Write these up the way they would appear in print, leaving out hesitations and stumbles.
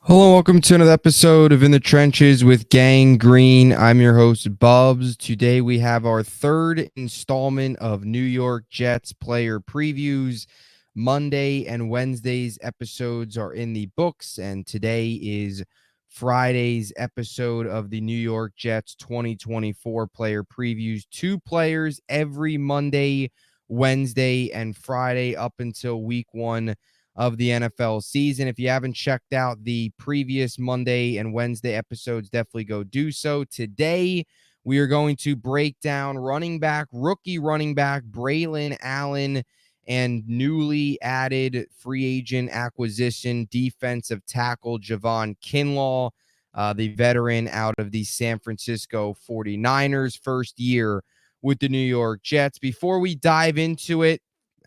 Hello, welcome to another episode of In the Trenches with Gang Green. I'm your host, Bubbs. Today we have our third installment of New York Jets player previews. Monday and Wednesday's episodes are in the books, and today is Friday's episode of the New York Jets 2024 player previews. Two players every Monday, Wednesday, and Friday up until week one of the NFL season. If you haven't checked out the previous Monday and Wednesday episodes, definitely go do so. Today, we are going to break down rookie running back Braelon Allen and newly added free agent acquisition defensive tackle Javon Kinlaw, the veteran out of the San Francisco 49ers, first year with the New York Jets. Before we dive into it,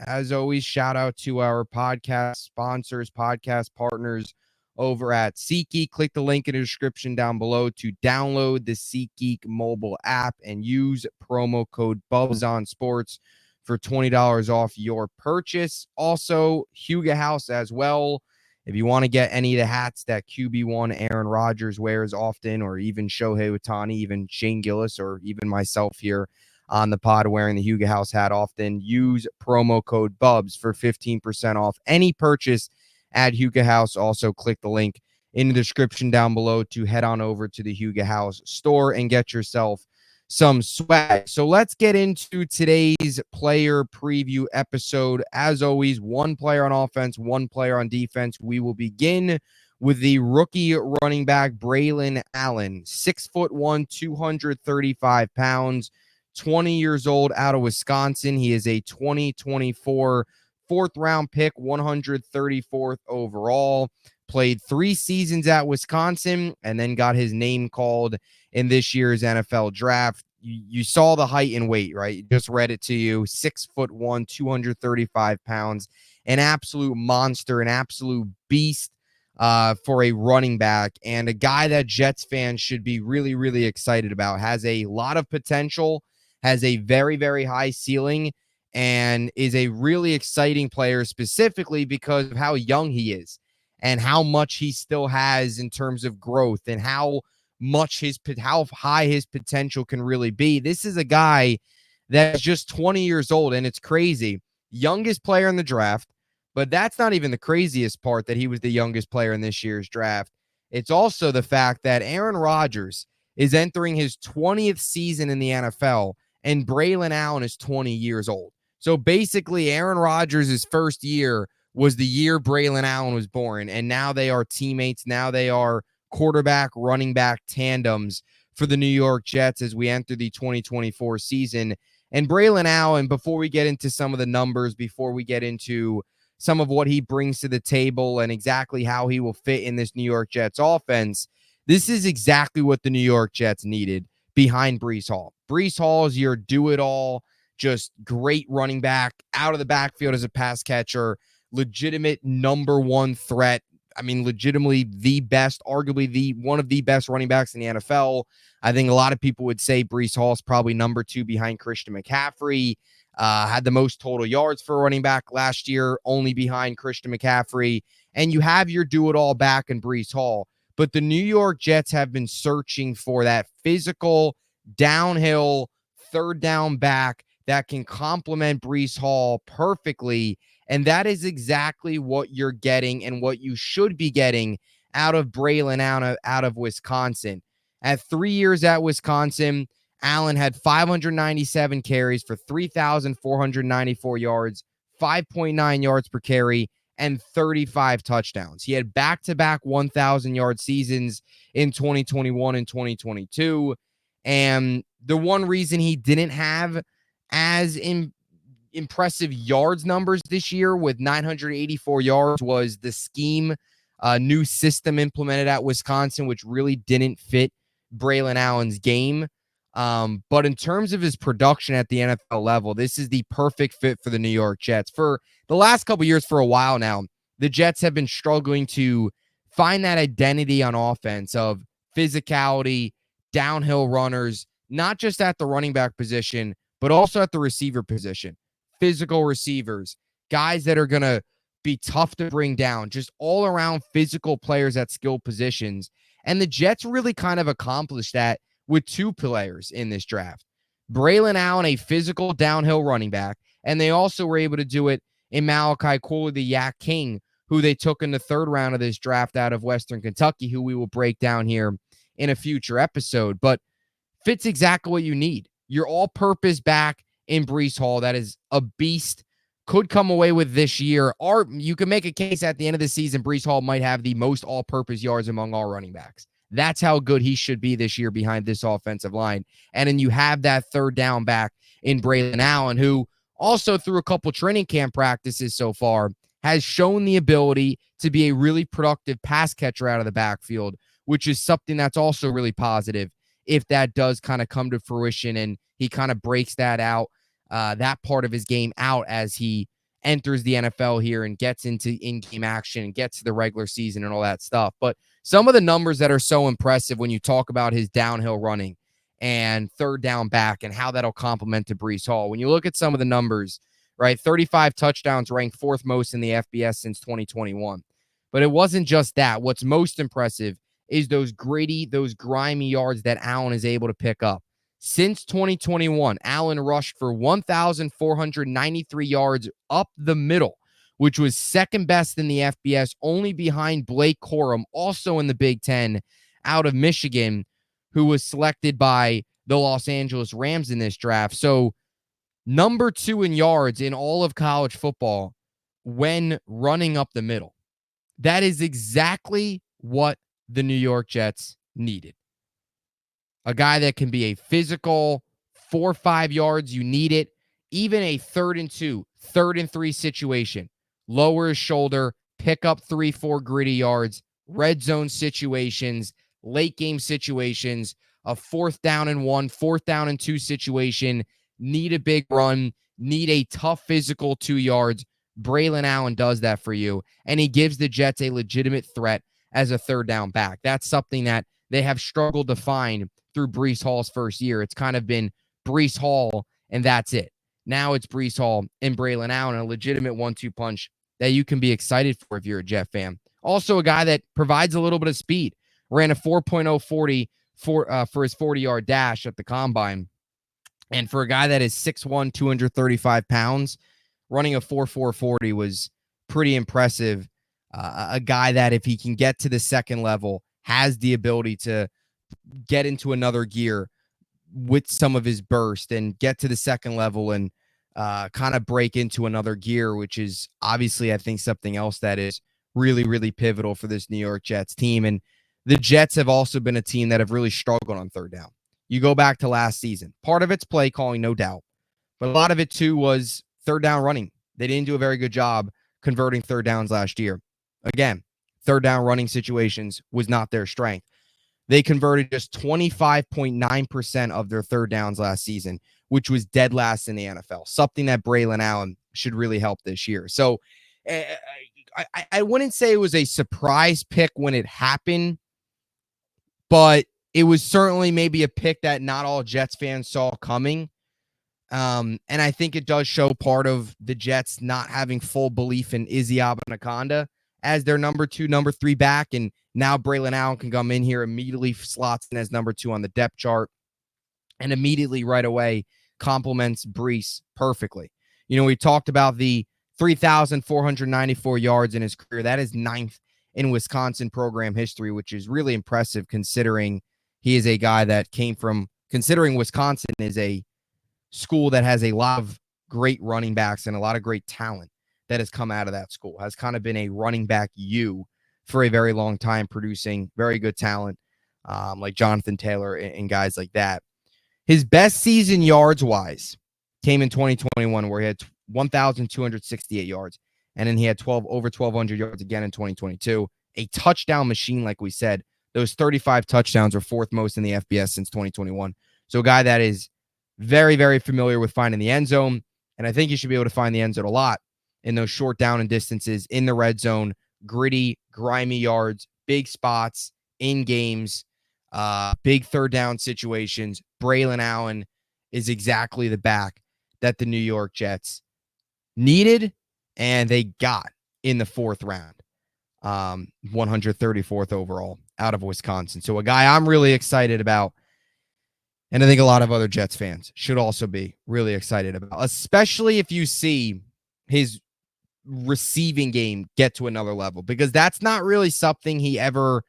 as always, shout out to our podcast sponsors, podcast partners over at SeatGeek. Click the link in the description down below to download the SeatGeek mobile app and use promo code BUBBSONSPORTS for $20 off your purchase. Also, Huga House as well. If you want to get any of the hats that QB1 Aaron Rodgers wears often, or even Shohei Ohtani, even Shane Gillis, or even myself here on the pod wearing the Huga House hat often, use promo code BUBS for 15% off any purchase at Huga House. Also, click the link in the description down below to head on over to the Huga House store and get yourself some swag. So let's get into today's player preview episode. As always, one player on offense, one player on defense. We will begin with the rookie running back Braelon Allen, 6'1", 235 pounds. 20 years old, out of Wisconsin. He is a 2024 fourth-round pick, 134th overall. Played 3 seasons at Wisconsin and then got his name called in this year's NFL draft. You saw the height and weight, right? Just read it to you. 6'1", 235 pounds. An absolute monster, an absolute beast for a running back, and a guy that Jets fans should be really, really excited about. Has a lot of potential, has a very, very high ceiling, and is a really exciting player specifically because of how young he is and how much he still has in terms of growth and how high his potential can really be. This is a guy that's just 20 years old, and it's crazy. Youngest player in the draft, but that's not even the craziest part that he was the youngest player in this year's draft. It's also the fact that Aaron Rodgers is entering his 20th season in the NFL, and Braelon Allen is 20 years old. So basically, Aaron Rodgers' first year was the year Braelon Allen was born, and now they are teammates. Now they are quarterback, running back tandems for the New York Jets as we enter the 2024 season. And Braelon Allen, before we get into some of the numbers, before we get into some of what he brings to the table and exactly how he will fit in this New York Jets offense, this is exactly what the New York Jets needed behind Breece Hall. Breece Hall is your do-it-all, just great running back, out of the backfield as a pass catcher, legitimate number one threat. I mean, legitimately the best, arguably one of the best running backs in the NFL. I think a lot of people would say Breece Hall is probably number 2 behind Christian McCaffrey. Had the most total yards for a running back last year, only behind Christian McCaffrey. And you have your do-it-all back in Breece Hall. But the New York Jets have been searching for that physical, downhill, third down back that can complement Breece Hall perfectly. And that is exactly what you're getting and what you should be getting out of Braelon Allen out of Wisconsin. At 3 years at Wisconsin, Allen had 597 carries for 3,494 yards, 5.9 yards per carry, and 35 touchdowns. He had back-to-back 1,000-yard seasons in 2021 and 2022. And the one reason he didn't have as impressive yards numbers this year with 984 yards was the scheme, new system implemented at Wisconsin, which really didn't fit Braelon Allen's game. But in terms of his production at the NFL level, this is the perfect fit for the New York Jets. For the last couple years, for a while now, the Jets have been struggling to find that identity on offense of physicality, downhill runners, not just at the running back position, but also at the receiver position. Physical receivers, guys that are going to be tough to bring down, just all around physical players at skill positions. And the Jets really kind of accomplished that with two players in this draft. Braelon Allen, a physical downhill running back, and they also were able to do it in Malachi Cooley, the Yak King, who they took in the third round of this draft out of Western Kentucky, who we will break down here in a future episode. But fits exactly what you need. Your all-purpose back in Breece Hall that is a beast, could come away with this year. Or you can make a case at the end of the season, Breece Hall might have the most all-purpose yards among all running backs. That's how good he should be this year behind this offensive line. And then you have that third down back in Braelon Allen, who also through a couple training camp practices so far has shown the ability to be a really productive pass catcher out of the backfield, which is something that's also really positive if that does kind of come to fruition and he kind of breaks that out, that part of his game out as he enters the NFL here and gets into in-game action and gets to the regular season and all that stuff. But some of the numbers that are so impressive when you talk about his downhill running and third down back and how that'll complement to Breece Hall. When you look at some of the numbers, right, 35 touchdowns, ranked fourth most in the FBS since 2021. But it wasn't just that. What's most impressive is those gritty, those grimy yards that Allen is able to pick up. Since 2021, Allen rushed for 1,493 yards up the middle, which was second best in the FBS, only behind Blake Corum, also in the Big Ten, out of Michigan, who was selected by the Los Angeles Rams in this draft. So number 2 in yards in all of college football when running up the middle. That is exactly what the New York Jets needed. A guy that can be a physical 4 or 5 yards, you need it. Even a 3rd and 2, 3rd and 3 situation. Lower his shoulder, pick up 3, 4 gritty yards, red zone situations, late game situations, a 4th down and 1, 4th down and 2 situation, need a big run, need a tough physical 2 yards. Braelon Allen does that for you, and he gives the Jets a legitimate threat as a third down back. That's something that they have struggled to find through Breece Hall's first year. It's kind of been Breece Hall, and that's it. Now it's Breece Hall and Braelon Allen, a legitimate 1-2 punch that you can be excited for if you're a Jet fan. Also a guy that provides a little bit of speed. Ran a 4.040 for his 40-yard dash at the combine. And for a guy that is 6'1", 235 pounds, running a 4.440 was pretty impressive. A guy that if he can get to the second level, has the ability to get into another gear with some of his burst and get to the second level and kind of break into another gear, which is obviously, I think, something else that is really, really pivotal for this New York Jets team. And the Jets have also been a team that have really struggled on third down. You go back to last season. Part of it's play calling, no doubt. But a lot of it, too, was third down running. They didn't do a very good job converting third downs last year. Again, third down running situations was not their strength. They converted just 25.9% of their third downs last season, which was dead last in the NFL, something that Braelon Allen should really help this year. So I wouldn't say it was a surprise pick when it happened, but it was certainly maybe a pick that not all Jets fans saw coming. And I think it does show part of the Jets not having full belief in Izzy Abanikanda as their number 2, number 3 back. And now Braelon Allen can come in here, immediately slots in as number 2 on the depth chart, and immediately right away complements Breece perfectly. You know, we talked about the 3,494 yards in his career. That is 9th in Wisconsin program history, which is really impressive considering he is a guy that came from, considering Wisconsin is a school that has a lot of great running backs and a lot of great talent that has come out of that school, has kind of been a running back U for a very long time, producing very good talent like Jonathan Taylor and guys like that. His best season yards-wise came in 2021, where he had 1,268 yards, and then he had over 1,200 yards again in 2022. A touchdown machine, like we said. Those 35 touchdowns are 4th most in the FBS since 2021. So a guy that is very, very familiar with finding the end zone, and I think you should be able to find the end zone a lot in those short down and distances, in the red zone, gritty, grimy yards, big spots, in games, big third down situations. Braelon Allen is exactly the back that the New York Jets needed and they got. in the 4th round, 134th overall out of Wisconsin. So a guy I'm really excited about, and I think a lot of other Jets fans should also be really excited about, especially if you see his receiving game get to another level, because that's not really something he ever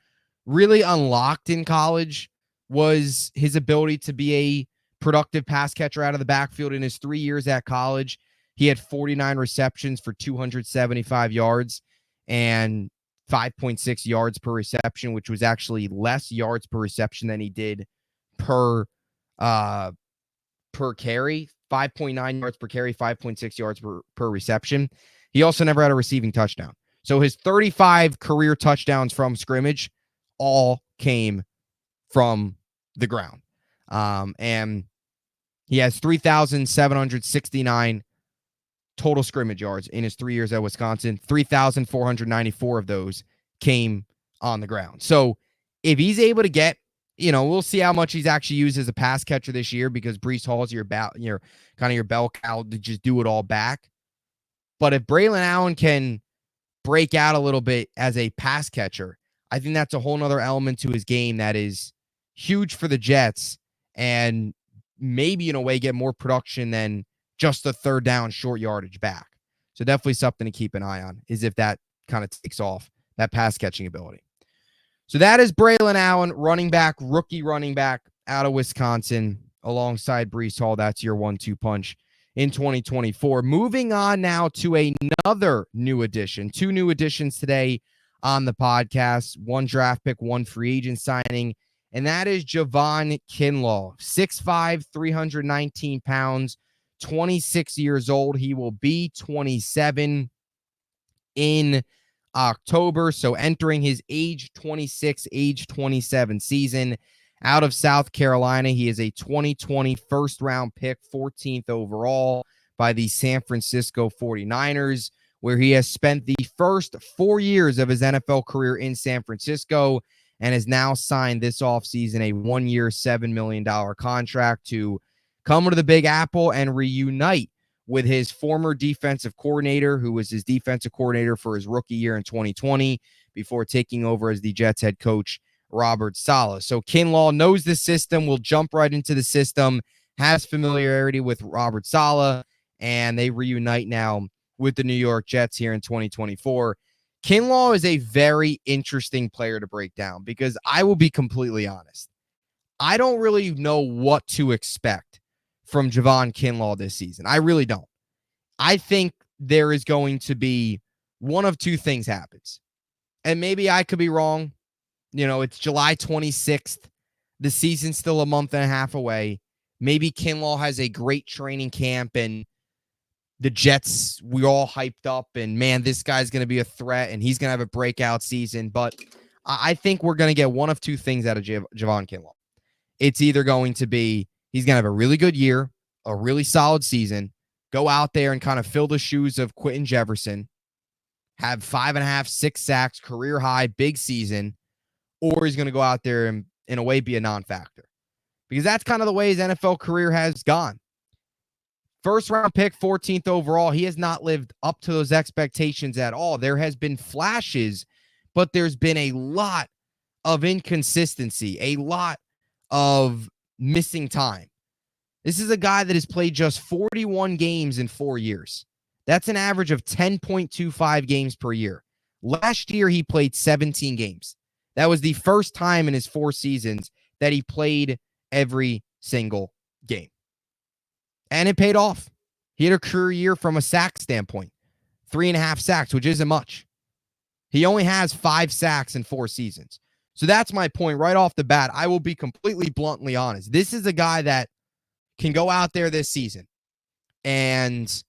really unlocked in college, was his ability to be a productive pass catcher out of the backfield. In his 3 years at college, he had 49 receptions for 275 yards and 5.6 yards per reception, which was actually less yards per reception than he did per carry. 5.9 yards per carry, 5.6 yards per reception. He also never had a receiving touchdown. So his 35 career touchdowns from scrimmage all came from the ground. And he has 3,769 total scrimmage yards in his 3 years at Wisconsin. 3,494 of those came on the ground. So if he's able to get, we'll see how much he's actually used as a pass catcher this year, because Breece Hall is your kind of your bell cow to just do it all back. But if Braelon Allen can break out a little bit as a pass catcher, I think that's a whole nother element to his game that is huge for the Jets, and maybe in a way get more production than just a 3rd down short yardage back. So definitely something to keep an eye on, is if that kind of takes off, that pass catching ability. So that is Braelon Allen, rookie running back out of Wisconsin, alongside Breece Hall. That's your 1-2 punch in 2024. Moving on now to another new addition. 2 new additions today on the podcast. 1 draft pick, 1 free agent signing, and that is Javon Kinlaw. 6'5", 319 pounds, 26 years old. He will be 27 in October, so entering his age 26, age 27 season. Out of South Carolina, he is a 2020 first-round pick, 14th overall by the San Francisco 49ers, where he has spent the first 4 years of his NFL career in San Francisco and has now signed this offseason a 1-year, $7 million contract to come to the Big Apple and reunite with his former defensive coordinator, who was his defensive coordinator for his rookie year in 2020, before taking over as the Jets head coach, Robert Saleh. So Kinlaw knows the system, will jump right into the system, has familiarity with Robert Saleh, and they reunite now with the New York Jets here in 2024. Kinlaw is a very interesting player to break down, because I will be completely honest, I don't really know what to expect from Javon Kinlaw this season. I really don't. I think there is going to be one of 2 things happens. And maybe I could be wrong. It's July 26th. The season's still a month and a half away. Maybe Kinlaw has a great training camp and the Jets, we're all hyped up, and man, this guy's going to be a threat and he's going to have a breakout season. But I think we're going to get one of 2 things out of Javon Kinlaw. It's either going to be he's going to have a really good year, a really solid season, go out there and kind of fill the shoes of Quentin Jefferson, have 5.5, 6 sacks, career high, big season, or he's going to go out there and, in a way, be a non-factor. Because that's kind of the way his NFL career has gone. First round pick, 14th overall. He has not lived up to those expectations at all. There has been flashes, but there's been a lot of inconsistency, a lot of missing time. This is a guy that has played just 41 games in 4 years. That's an average of 10.25 games per year. Last year, he played 17 games. That was the first time in his 4 seasons that he played every single game. And it paid off. He had a career year from a sack standpoint. 3.5 sacks, which isn't much. He only has 5 sacks in 4 seasons. So that's my point right off the bat. I will be completely bluntly honest. This is a guy that can go out there this season and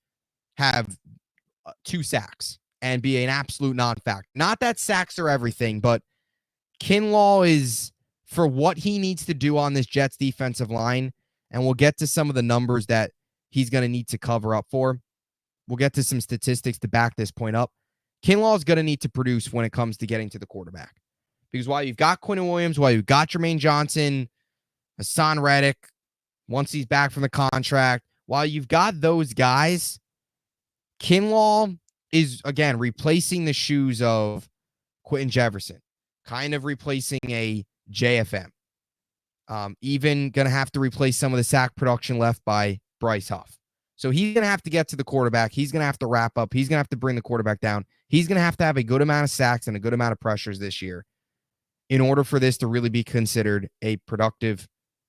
have 2 sacks and be an absolute non-factor. Not that sacks are everything, but Kinlaw is, for what he needs to do on this Jets defensive line, and we'll get to some of the numbers that he's going to need to cover up for. We'll get to some statistics to back this point up. Kinlaw is going to need to produce when it comes to getting to the quarterback. Because while you've got Quinnen Williams, while you've got Jermaine Johnson, Hassan Reddick, once he's back from the contract, while you've got those guys, Kinlaw is, again, replacing the shoes of Quentin Jefferson, kind of replacing a JFM. Even going to have to replace some of the sack production left by Bryce Huff. So he's going to have to get to the quarterback. He's going to have to wrap up. He's going to have to bring the quarterback down. He's going to have a good amount of sacks and a good amount of pressures this year in order for this to really be considered a productive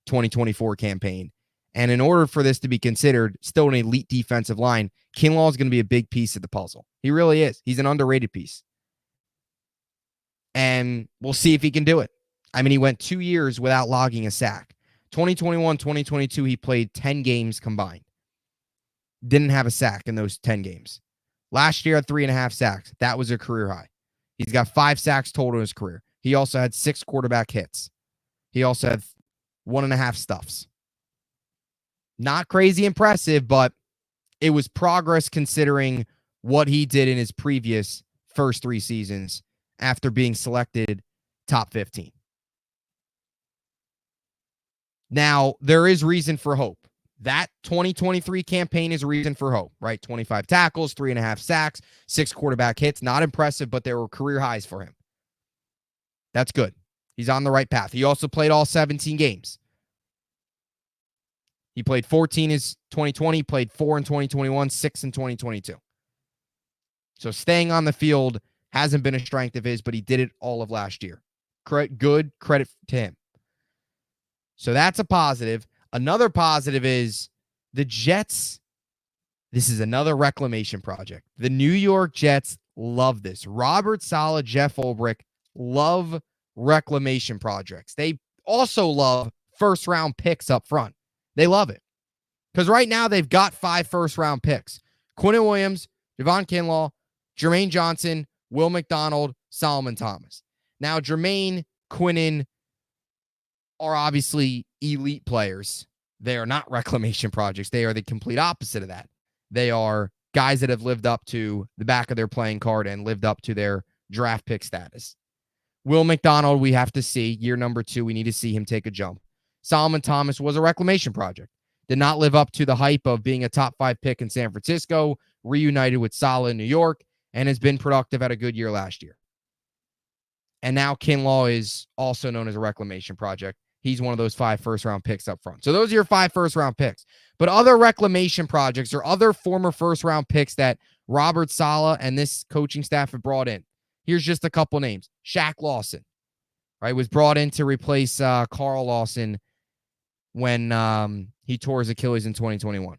2024 campaign. And in order for this to be considered still an elite defensive line, Kinlaw is going to be a big piece of the puzzle. He really is. He's an underrated piece. And we'll see if he can do it. I mean, he went 2 years without logging a sack. 2021, 2022, he played 10 games combined. Didn't have a sack in those 10 games. Last year, had 3.5 sacks. That was a career high. He's got 5 sacks total in his career. He also had 6 quarterback hits. He also had 1.5 stuffs. Not crazy impressive, but it was progress considering what he did in his previous first 3 seasons after being selected top 15. Now, there is reason for hope. That 2023 campaign is a reason for hope, right? 25 tackles, 3.5 sacks, 6 quarterback hits. Not impressive, but there were career highs for him. That's good. He's on the right path. He also played all 17 games. He played 14 in 2020, played 4 in 2021, 6 in 2022. So staying on the field hasn't been a strength of his, but he did it all of last year. Good credit to him. So that's a positive. Another positive is the Jets. This is another reclamation project. The New York Jets love this. Robert Saleh, Jeff Ulbrich love reclamation projects. They also love first-round picks up front. They love it. Because right now they've got 5 first-round picks. Quinnen Williams, Javon Kinlaw, Jermaine Johnson, Will McDonald, Solomon Thomas. Now, Jermaine, Quinnen are obviously elite players. They are not reclamation projects. They are the complete opposite of that. They are guys that have lived up to the back of their playing card and lived up to their draft pick status. Will McDonald, we have to see. Year number 2, we need to see him take a jump. Solomon Thomas was a reclamation project. Did not live up to the hype of being a top 5 pick in San Francisco, reunited with Saleh in New York, and has been productive at a good year last year. And now Kinlaw is also known as a reclamation project. He's one of those 5 first-round picks up front. So those are your 5 first-round picks. But other reclamation projects or other former first-round picks that Robert Saleh and this coaching staff have brought in. Here's just a couple names. Shaq Lawson, right, was brought in to replace Carl Lawson when he tore his Achilles in 2021.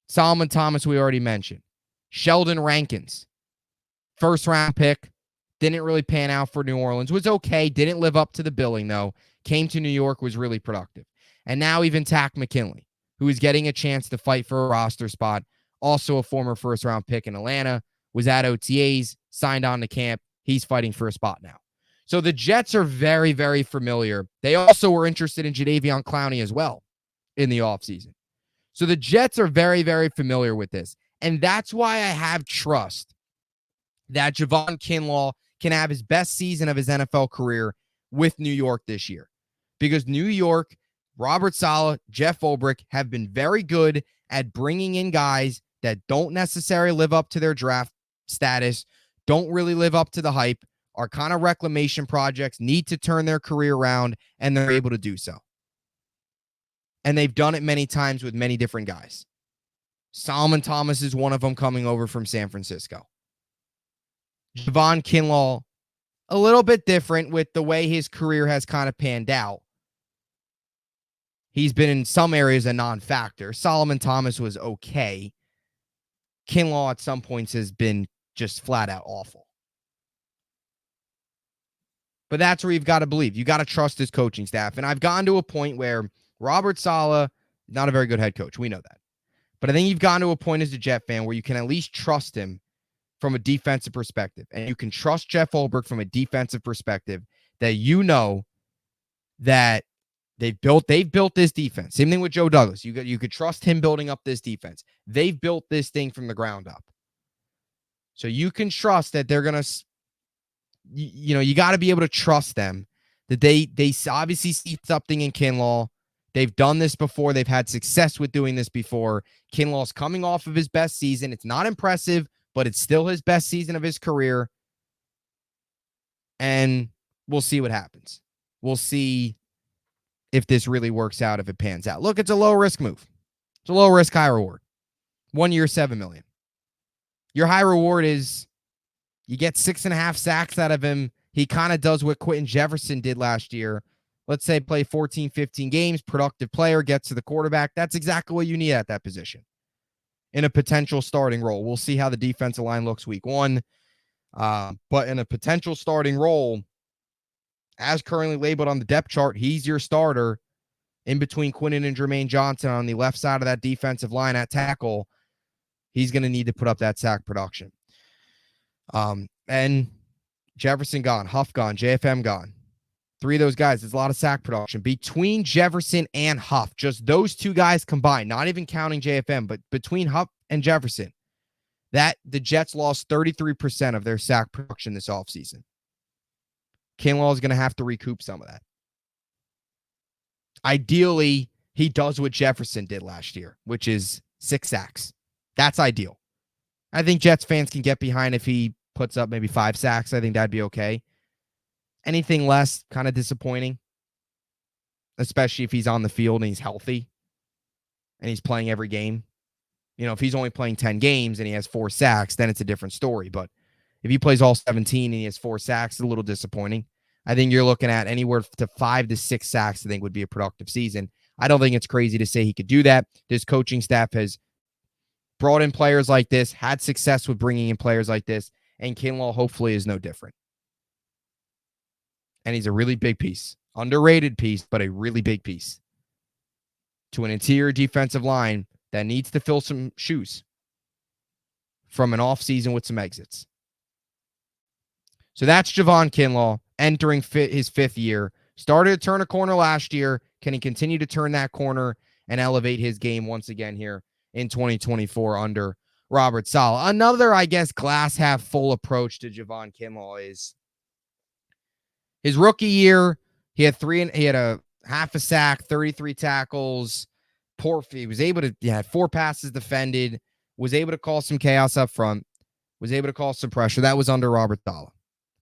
Solomon Thomas, we already mentioned. Sheldon Rankins, first-round pick. Didn't really pan out for New Orleans. Was okay. Didn't live up to the billing, though. Came to New York, was really productive. And now even Tack McKinley, who is getting a chance to fight for a roster spot, also a former first-round pick in Atlanta, was at OTAs, signed on to camp. He's fighting for a spot now. So the Jets are very, very familiar. They also were interested in Jadeveon Clowney as well in the offseason. So the Jets are very, very familiar with this. And that's why I have trust that Javon Kinlaw can have his best season of his NFL career with New York this year. Because New York, Robert Saleh, Jeff Ulbrich have been very good at bringing in guys that don't necessarily live up to their draft status, don't really live up to the hype, are kind of reclamation projects, need to turn their career around, and they're able to do so. And they've done it many times with many different guys. Solomon Thomas is one of them coming over from San Francisco. Javon Kinlaw, a little bit different with the way his career has kind of panned out. He's been in some areas a non-factor. Solomon Thomas was okay. Kinlaw at some points has been just flat out awful. But that's where you've got to believe. You got to trust his coaching staff. And I've gotten to a point where Robert Saleh, not a very good head coach. We know that. But I think you've gotten to a point as a Jet fan where you can at least trust him from a defensive perspective. And you can trust Jeff Ulbrich from a defensive perspective that you know that they've built this defense. Same thing with Joe Douglas. You could trust him building up this defense. They've built this thing from the ground up. So you can trust that they're going to, you got to be able to trust them that they obviously see something in Kinlaw. They've done this before. They've had success with doing this before. Kinlaw's coming off of his best season. It's not impressive, but it's still his best season of his career. And we'll see what happens. We'll see if this really works out, if it pans out. Look, it's a low risk move. It's a low risk, high reward. 1 year, $7 million. Your high reward is you get 6.5 sacks out of him. He kind of does what Quentin Jefferson did last year. Let's say play 14, 15 games, productive player, gets to the quarterback. That's exactly what you need at that position in a potential starting role. We'll see how the defensive line looks week 1. But in a potential starting role, as currently labeled on the depth chart, he's your starter in between Quinnen and Jermaine Johnson on the left side of that defensive line at tackle. He's going to need to put up that sack production. And Jefferson gone, Huff gone, JFM gone. 3 of those guys, there's a lot of sack production. Between Jefferson and Huff, just those 2 guys combined, not even counting JFM, but between Huff and Jefferson, that the Jets lost 33% of their sack production this offseason. Kinlaw is going to have to recoup some of that. Ideally, he does what Jefferson did last year, which is 6 sacks. That's ideal. I think Jets fans can get behind if he puts up maybe 5 sacks. I think that'd be okay. Anything less, kind of disappointing, especially if he's on the field and he's healthy and he's playing every game. You know, if he's only playing 10 games and he has 4 sacks, then it's a different story. But if he plays all 17 and he has 4 sacks, it's a little disappointing. I think you're looking at anywhere to 5 to 6 sacks, I think would be a productive season. I don't think it's crazy to say he could do that. This coaching staff has brought in players like this, had success with bringing in players like this, and Kinlaw hopefully is no different. And he's a really big piece. Underrated piece, but a really big piece to an interior defensive line that needs to fill some shoes from an offseason with some exits. So that's Javon Kinlaw entering his 5th year. Started to turn a corner last year. Can he continue to turn that corner and elevate his game once again here in 2024 under Robert Saleh? Another, I guess, glass half full approach to Javon Kinlaw is his rookie year. He had a half a sack, 33 tackles. He was able to, had 4 passes defended, was able to cause some chaos up front, was able to cause some pressure. That was under Robert Saleh.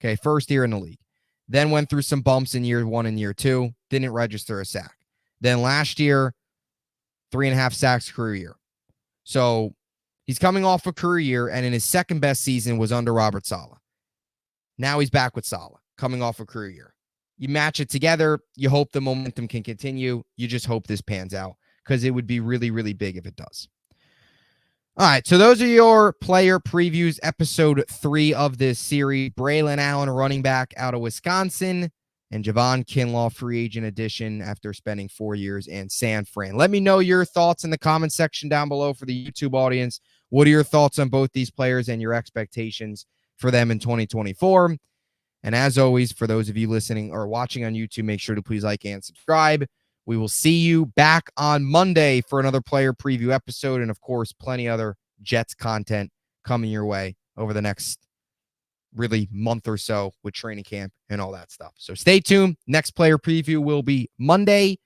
Okay, first year in the league. Then went through some bumps in year 1 and year 2. Didn't register a sack. Then last year, 3.5 sacks career year. So he's coming off a career year, and in his second best season was under Robert Saleh. Now he's back with Saleh, coming off a career year. You match it together. You hope the momentum can continue. You just hope this pans out because it would be really, really big if it does. All right, so those are your player previews, episode 3 of this series. Braelon Allen, running back out of Wisconsin, and Javon Kinlaw, free agent addition after spending 4 years in San Fran. Let me know your thoughts in the comment section down below for the YouTube audience. What are your thoughts on both these players and your expectations for them in 2024? And as always, for those of you listening or watching on YouTube, make sure to please like and subscribe. We will see you back on Monday for another player preview episode. And of course, plenty other Jets content coming your way over the next really month or so with training camp and all that stuff. So stay tuned. Next player preview will be Monday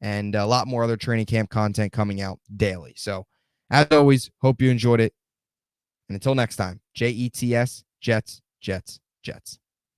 and a lot more other training camp content coming out daily. So as always, hope you enjoyed it. And until next time, Jets, Jets, Jets, Jets.